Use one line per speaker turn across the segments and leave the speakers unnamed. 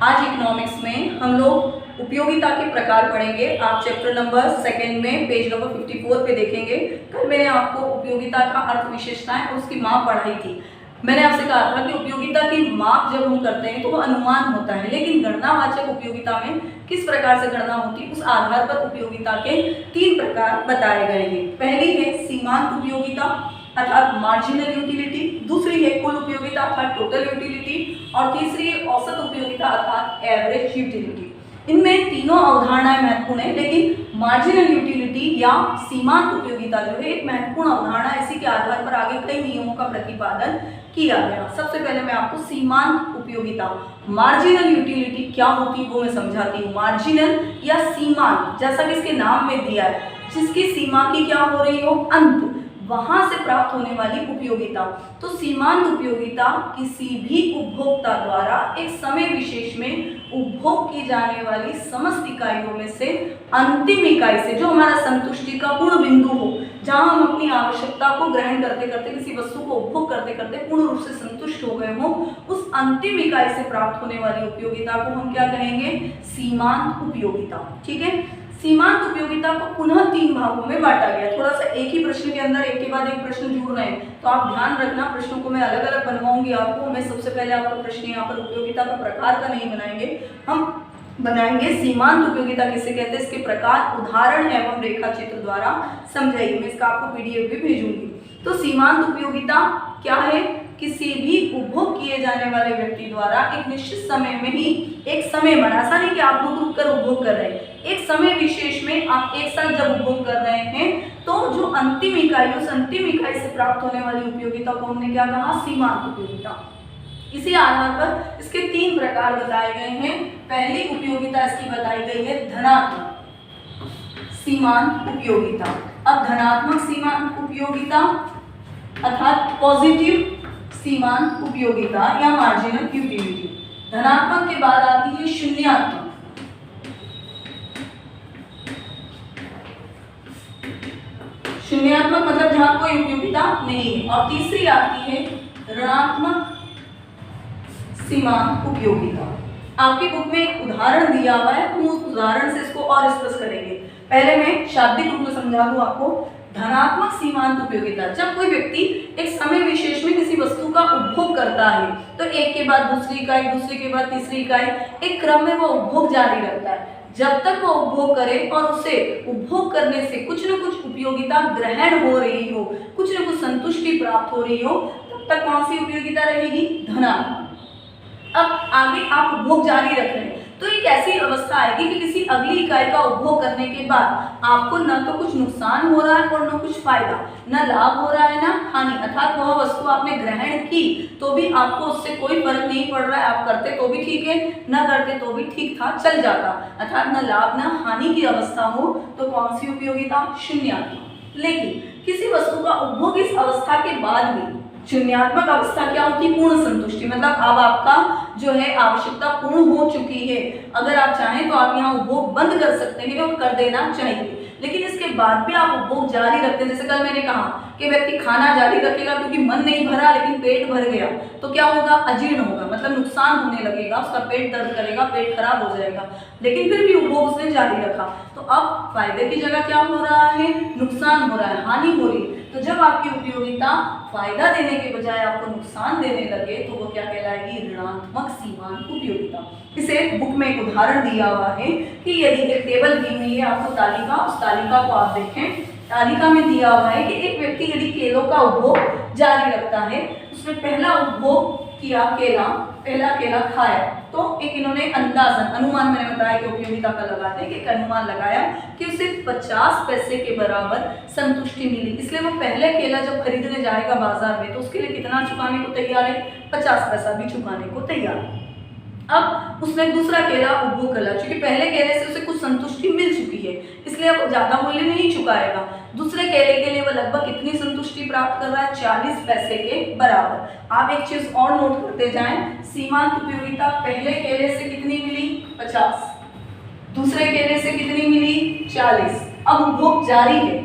आज इकोनॉमिक्स में हम लोग उपयोगिता के प्रकार पढ़ेंगे। आप चैप्टर नंबर 2 में पेज नंबर 54 पे देखेंगे। कल मैंने आपको उपयोगिता का अर्थ, विशेषताएं और उसकी माप पढ़ाई थी। मैंने आपसे कहा था कि उपयोगिता की माप जब हम करते हैं तो वो अनुमान होता है, लेकिन गणनावाचक उपयोगिता में किस प्रकार से गणना होती है उस आधार पर उपयोगिता के 3 प्रकार बताए गए हैं। पहली है सीमांत उपयोगिता अर्थात मार्जिनल यूटिलिटी, दूसरी है कुल उपयोगिता अर्थात टोटल यूटिलिटी और तीसरी है औसत उपयोगिता अर्थात एवरेज यूटिलिटी। इनमें तीनों अवधारणाएं महत्वपूर्ण है, लेकिन मार्जिनल यूटिलिटी या सीमांत उपयोगिता जो है एक महत्वपूर्ण अवधारणा है। इसी के आधार पर आगे कई नियमों का प्रतिपादन किया गया। सबसे पहले मैं आपको सीमांत उपयोगिता, मार्जिनल यूटिलिटी क्या होती है वो मैं समझाती हूँ। मार्जिनल या सीमांत, जैसा कि इसके नाम में दिया है, जिसकी सीमा की क्या हो रही हो, अंत, वहां से प्राप्त होने वाली उपयोगिता। तो सीमांत उपयोगिता किसी भी उपभोक्ता द्वारा एक समय विशेष में उपभोग की जाने वाली समस्त इकाइयों में से अंतिम इकाई से, जो हमारा संतुष्टि का पूर्ण बिंदु हो, जहां हम अपनी आवश्यकता को ग्रहण करते करते, किसी वस्तु को उपभोग करते करते पूर्ण रूप से संतुष्ट हो गए हो, उस अंतिम इकाई से प्राप्त होने वाली उपयोगिता को हम क्या कहेंगे, सीमांत उपयोगिता। ठीक है। सीमांत उपयोगिता को पुनः 3 भागों में बांटा गया। थोड़ा सा एक ही प्रश्न के अंदर एक के बाद एक प्रश्न जुड़ रहे हैं, तो आप ध्यान रखना, प्रश्नों को मैं अलग अलग बनवाऊंगी आपको। मैं सबसे पहले आपका प्रश्न यहाँ पर उपयोगिता का प्रकार का नहीं बनाएंगे, हम बनाएंगे सीमांत उपयोगिता किसे कहते हैं, इसके प्रकार उदाहरण एवं रेखा चित्र द्वारा समझाइए। मैं इसका आपको पीडीएफ भी भेजूंगी। तो सीमांत उपयोगिता क्या है, किसी भी उपभोग किए जाने वाले व्यक्ति द्वारा एक निश्चित समय में ही, एक समय में, ऐसा नहीं कि आप रुक कर उपभोग कर रहे हैं, एक समय विशेष में आप एक साथ जब उपभोग कर रहे हैं तो जो अंतिम इकाई, उस अंतिम इकाई से प्राप्त होने वाली उपयोगिता को हमने क्या कहा, सीमांत उपयोगिता। इसी आधार पर इसके 3 प्रकार बताए गए हैं। पहली उपयोगिता इसकी बताई गई है धनात्मक सीमांत उपयोगिता। अब धनात्मक सीमांत उपयोगिता अर्थात पॉजिटिव सीमांत उपयोगिता या मार्जिनल यूटिलिटी। धनात्मक के बाद आती है शून्यात्मक, शून्यात्मक मतलब जहां कोई उपयोगिता नहीं है, और तीसरी आती है ऋणात्मक सीमांत उपयोगिता। आपकी बुक में एक उदाहरण दिया हुआ है, हम उस उदाहरण से इसको और स्पष्ट करेंगे। पहले मैं शाब्दिक रूप में समझा दूं आपको। धनात्मक सीमांत उपयोगिता, जब कोई व्यक्ति एक समय विशेष में किसी वस्तु का उपभोग करता है तो एक के बाद दूसरी इकाई, दूसरी के बाद तीसरी इकाई, एक क्रम में वो उपभोग जारी रखता है। जब तक वो उपभोग करे और उसे उपभोग करने से कुछ न कुछ उपयोगिता ग्रहण हो रही हो, कुछ न कुछ संतुष्टि प्राप्त हो रही हो, तब तक कौन सी उपयोगिता रहेगी, धनात्मक। अब आगे आप उपभोग जारी रख रहे हैं तो एक ऐसी अवस्था आएगी कि किसी अगली इकाई का उपभोग करने के बाद आपको न तो कुछ नुकसान हो रहा है और न कुछ फायदा, न लाभ हो रहा है न हानि, अर्थात वह वस्तु आपने ग्रहण की तो भी आपको उससे कोई फर्क नहीं पड़ रहा है, आप करते तो भी ठीक है, न करते तो भी ठीक था, चल जाता, अर्थात न लाभ न हानि की अवस्था हो, तो कौन सी उपयोगिता, शून्यात्मक। लेकिन किसी वस्तु का उपभोग इस अवस्था के बाद भी, शून्यात्मक अवस्था क्या होती है, पूर्ण संतुष्टि, मतलब अब आपका जो है आवश्यकता पूर्ण हो चुकी है, अगर आप चाहें तो आप यहाँ उपभोग बंद कर सकते हैं और कर देना चाहिए, लेकिन इसके बाद भी आप उपभोग जारी रखते हैं। जैसे कल मैंने कहा कि व्यक्ति खाना जारी रखेगा क्योंकि मन नहीं भरा लेकिन पेट भर गया, तो क्या होगा, अजीर्ण होगा, मतलब नुकसान होने लगेगा, उसका पेट दर्द करेगा, पेट खराब हो जाएगा, लेकिन फिर भी उपभोग उसने जारी रखा, तो अब फायदे की जगह क्या हो रहा है, नुकसान हो रहा है, हानि हो रही है। तो जब आपकी उपयोगिता फायदा देने के बजाय आपको नुकसान देने लगे तो वो क्या कहलाएगी, ऋणात्मक सीमांत उपयोगिता। इसे बुक में एक उदाहरण दिया हुआ है कि यदि एक टेबल दी हुई है आपको तालिका, उस तालिका को आप देखें, तालिका में दिया हुआ है कि एक व्यक्ति यदि केलों का उपभोग जारी रखता है, उसने पहला उपभोग किया केला, पहला केला खाया, तो एक इन्होंने अंदाजन, अनुमान मैंने बताया कि उपयोगिता का लगाते हैं कि एक अनुमान लगाया कि उसे 50 पैसे के बराबर संतुष्टि मिली, इसलिए वो पहले केला जब खरीदने जाएगा बाजार में तो उसके लिए कितना चुकाने को तैयार है, 50 पैसा भी चुकाने को तैयार है। अब उसने दूसरा केला उपभोग कर लिया, क्योंकि पहले केले से उसे कुछ संतुष्टि मिल चुकी है, इसलिए वो ज्यादा मूल्य नहीं चुकाएगा। दूसरे केले के लिए वो लगभग कितनी संतुष्टि प्राप्त कर रहा है, 40 पैसे के बराबर। आप एक चीज और नोट करते जाएं, सीमांत उपयोगिता पहले केले से कितनी मिली, 50, दूसरे केले से कितनी मिली, 40। अब उपभोग जारी है,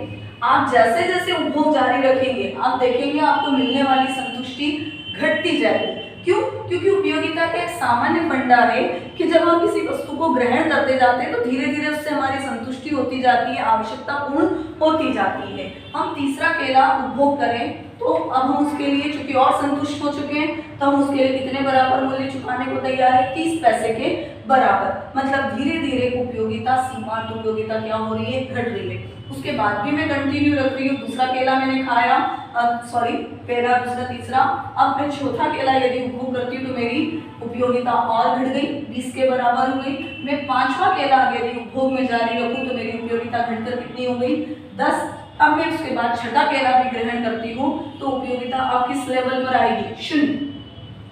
आप जैसे जैसे उपभोग जारी रखेंगे आप देखेंगे आपको मिलने वाली संतुष्टि घटती जाएगी, क्यों? क्योंकि उपयोगिता का एक सामान्य फंडा है कि जब हम किसी वस्तु को ग्रहण करते जाते हैं तो धीरे धीरे उससे हमारी संतुष्टि होती जाती है, आवश्यकता पूर्ण होती जाती है। हम तीसरा केला उपभोग करें तो अब हम उसके लिए चूंकि और संतुष्ट हो चुके हैं तो हम उसके लिए कितने बराबर मूल्य चुकाने को तैयार है? 30 पैसे के बराबर। मतलब धीरे धीरे उपयोगिता, सीमांत उपयोगिता क्या हो रही है? घट रही है। उसके बाद भी मैं कंटिन्यू रख रही हूँ। दूसरा केला मैंने खाया, पहला, दूसरा, तीसरा, अब मैं चौथा केला यदि उपभोग करती हूँ तो मेरी उपयोगिता और घट गई, 20 के बराबर हो गई। मैं पांचवा केला यदि उपभोग में जारी रखूँ तो मेरी उपयोगिता घटकर कितनी हो गई? 10। अब मैं उसके बाद छठा केला भी ग्रहण करती हूँ तो उपयोगिता अब किस लेवल पर आएगी? 0।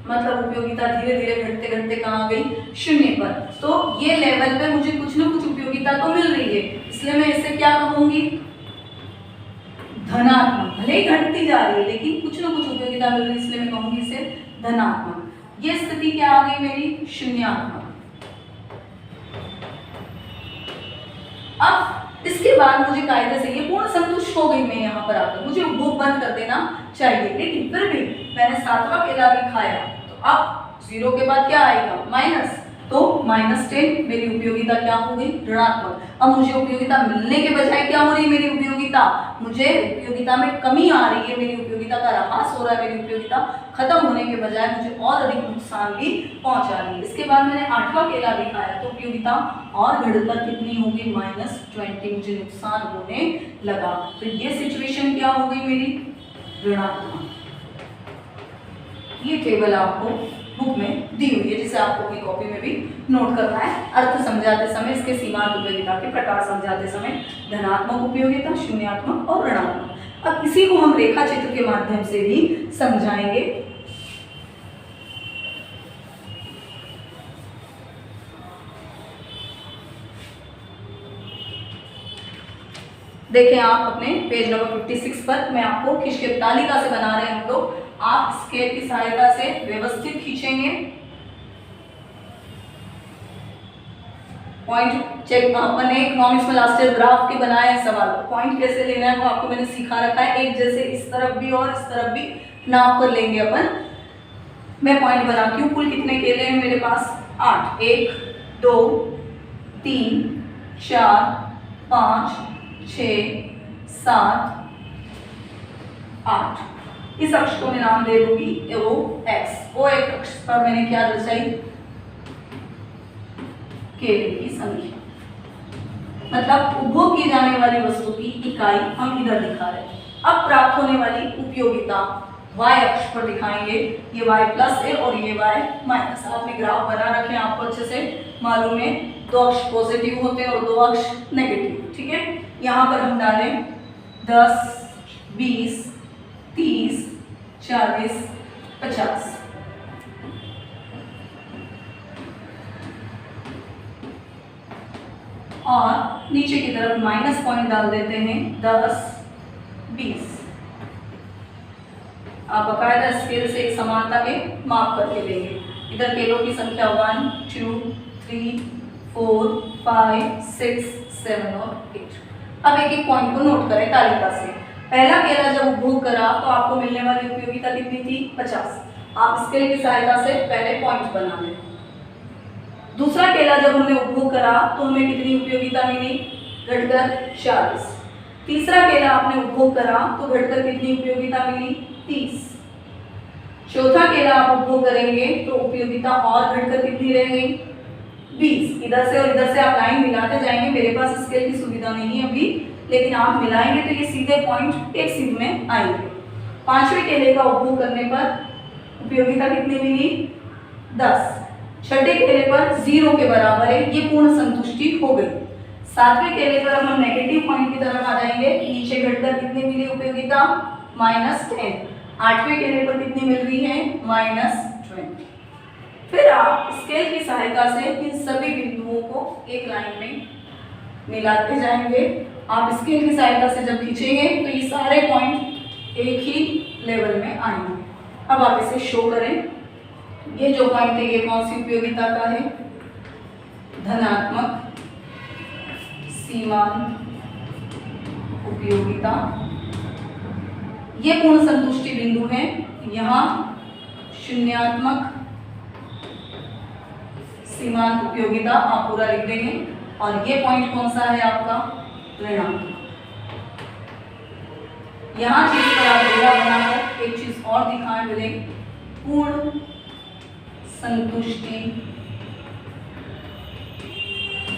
मतलब उपयोगिता धीरे धीरे घटते घटते कहाँ गई? 0 पर। तो ये लेवल पे मुझे कुछ ना कुछ उपयोगिता तो मिल रही है, इसलिए मैं इसे क्या कहूंगी? धनात्मक। भले ही घटती जा रही है लेकिन कुछ ना कुछ उपयोगिता मिल रही है, इसलिए मैं कहूंगी इसे धनात्मक। ये स्थिति क्या आ गई मेरी? शून्यात्मक। अब इसके बाद मुझे कायदे से ये पूर्ण संतुष्ट हो गई मैं यहाँ पर आकर, मुझे उपभोग बंद कर देना चाहिए, लेकिन फिर भी मैंने 7वां केला भी खाया तो अब 0 के बाद क्या आएगा? माइनस। तो -10 मेरी उपयोगिता क्या हो गई? ऋणात्मक। अब मुझे उपयोगिता मिलने के बजाय क्या हो रही है? मेरी उपयोगिता, मुझे उपयोगिता में कमी आ रही है, मेरी उपयोगिता का ह्रास हो रहा है, मेरी उपयोगिता खत्म होने के बजाय मुझे और अधिक नुकसान भी पहुंचा रही है। इसके बाद मैंने 8वां केला भी खाया तो उपयोगिता और घटकर कितनी होगी? -20। मुझे नुकसान होने लगा। तो ये सिचुएशन क्या हो गई मेरी? ऋणात्मक। ये टेबल आपको बुक में दी हुई है जिसे आपको अपनी कॉपी में भी नोट करना है। अर्थ समझाते समय इसके सीमांत उपयोगिता के प्रकार समझाते समय धनात्मक उपयोगिता, शून्यात्मक और ऋणात्मक। अब इसी को हम रेखा चित्र के माध्यम से भी समझाएंगे। देखें आप अपने पेज नंबर 56 पर मैं आपको खींच तालिका से बना रहे हैं, तो आप स्केल की सहायता से व्यवस्थित खींचेंगे। पॉइंट चेक, अपने इकोनॉमिक्स में लास्ट ईयर ग्राफ के बनाए हैं सवाल, पॉइंट कैसे लेना है वो आपको मैंने सिखा रखा है। एक जैसे इस तरफ भी और इस तरफ भी नाप कर लेंगे अपन। मैं पॉइंट बनाती हूँ। कुल कितने केले हैं मेरे पास? 8। 1 2 3 4 5 6 7 8। इस अक्ष को मैं नाम दे दूंगी वो x। वो एक अक्ष पर मैंने क्या दर्शाई? केले की संख्या। मतलब उपभोग की जाने वाली वस्तु की इकाई हम इधर दिखा रहे हैं। अब प्राप्त होने वाली उपयोगिता y अक्ष पर दिखाएंगे। ये y प्लस है और ये y माइनस। आपने ग्राफ बना रखे हैं, आपको अच्छे से मालूम है। 2 अक्ष पॉजिटिव होते हैं और 2 अक्ष नेगेटिव। ठीक है, यहाँ पर हम डालें 10 20 30 40 50। और नीचे की तरफ माइनस पॉइंट डाल देते हैं 10 20। आप बकायदा स्केल से एक समानता के माप करके लेंगे। इधर केलों की संख्या 1 2 3 4 5 6 7 और 8। अब एक एक पॉइंट को नोट करें तालिका से। पहला केला जब उपभोग करा तो आपको मिलने वाली उपयोगिता कितनी थी? 50। आप स्केल की सहायता से पहले पॉइंट बना लें। दूसरा केला जब हमने उपभोग करा तो हमें कितनी उपयोगिता मिली? घटकर 40। तीसरा केला आपने उपभोग करा तो घटकर कितनी उपयोगिता मिली? 30। चौथा केला आप उपभोग करेंगे तो उपयोगिता और घटकर कितनी रह गई? 20। इधर से और इधर से आप लाइन मिलाते जाएंगे। मेरे पास स्केल की सुविधा नहीं है अभी, लेकिन आप मिलाएंगे तो ये सीधे पॉइंट एक सीध में आएंगे। पांचवें केले का उपभोग करने पर उपयोगिता कितनी मिली? 10। छठे केले पर 0 के बराबर है, ये पूर्ण संतुष्टि हो गई। सातवें केले पर हम नेगेटिव पॉइंट की तरफ आ जाएंगे। नीचे घटकर कितनी मिली उपयोगिता? -10। आठवें केले पर कितनी मिल रही है? -20। फिर आप स्केल की सहायता से इन सभी बिंदुओं को एक लाइन में मिलाते जाएंगे। आप स्केल की सहायता से जब खींचेंगे तो ये सारे पॉइंट एक ही लेवल में आएंगे। अब आप इसे शो करें। ये जो पॉइंट है ये कौन सी उपयोगिता का है? धनात्मक सीमांत उपयोगिता। ये पूर्ण संतुष्टि बिंदु है। यहाँ शून्यात्मक सीमांत उपयोगिता आप पूरा लिख देंगे। और ये पॉइंट कौन सा है आपका? ऋणात्मक। यहाँ चीज पर आप डेरा बनाकर एक चीज और दिखाएं बोले, पूर्ण संतुष्टि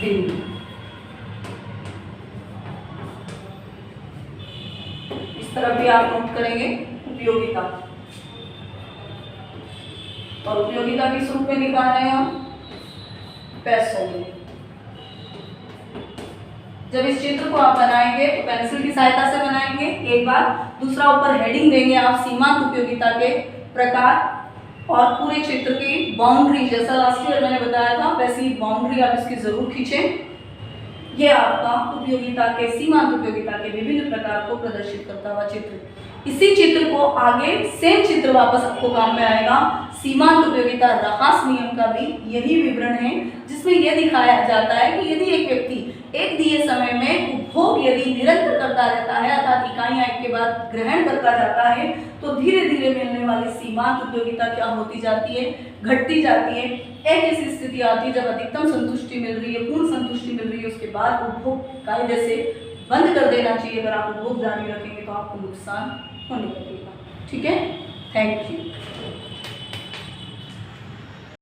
बिंदु। इस तरह भी आप नोट करेंगे उपयोगिता, और उपयोगिता किस रूप में निकाल रहे हैं हम? पैसों में। जब इस चित्र को आप बनाएंगे तो पेंसिल की सहायता से बनाएंगे एक बार, दूसरा ऊपर हेडिंग देंगे आप सीमांत उपयोगिता के प्रकार, और पूरे चित्र की बाउंड्री जैसा लास्ट ईयर मैंने बताया था वैसी बाउंड्री आप इसकी जरूर खींचें। ये आपका उपयोगिता के सीमांत उपयोगिता के विभिन्न प्रकार को प्रदर्शित करता हुआ चित्र। इसी चित्र को आगे सेम चित्र वापस आपको काम में आएगा। सीमांत उपयोगिता ऱ्हास नियम का भी यही विवरण है, जिसमें यह दिखाया जाता है कि यदि एक व्यक्ति एक दिए समय में उपभोग यदि निरंतर करता रहता है, अर्थात इकाइयां एक के बाद ग्रहण करता जाता है, तो धीरे धीरे मिलने वाली सीमांत उपयोगिता क्या होती जाती है? घटती जाती है। एक ऐसी स्थिति आती है जब अधिकतम संतुष्टि मिल रही है, पूर्ण संतुष्टि मिल रही है, उसके बाद उपभोग कायदे से बंद कर देना चाहिए। अगर आप उपभोग जारी रखेंगे तो आपको नुकसान होने लगेगा। ठीक है, थैंक यू।